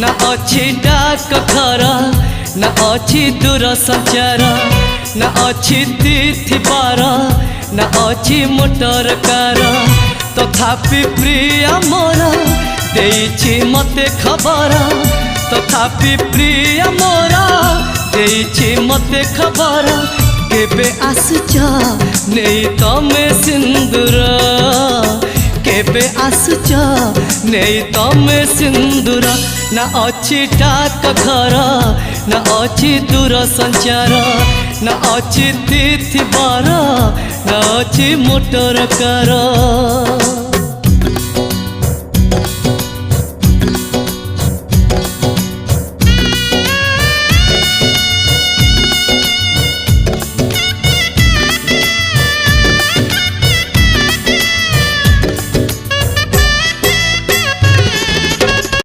ना अच्छी डाक घर ना अच्छी दूर संचार ना अच्छी तिथि बार ना अच्छी मोटर कार तथापि प्रिय मोर देइछि मते खबर तथापि प्रिय मोर देइछि मते खबर केबे आसुच नहीं तमे सिंदूर केबे आसुच नहीं तमे सिंदूर ना अच्छी डाक घर ना अच्छी दूर संचार ना अच्छी तिथि बार ना अच्छी मोटर कार।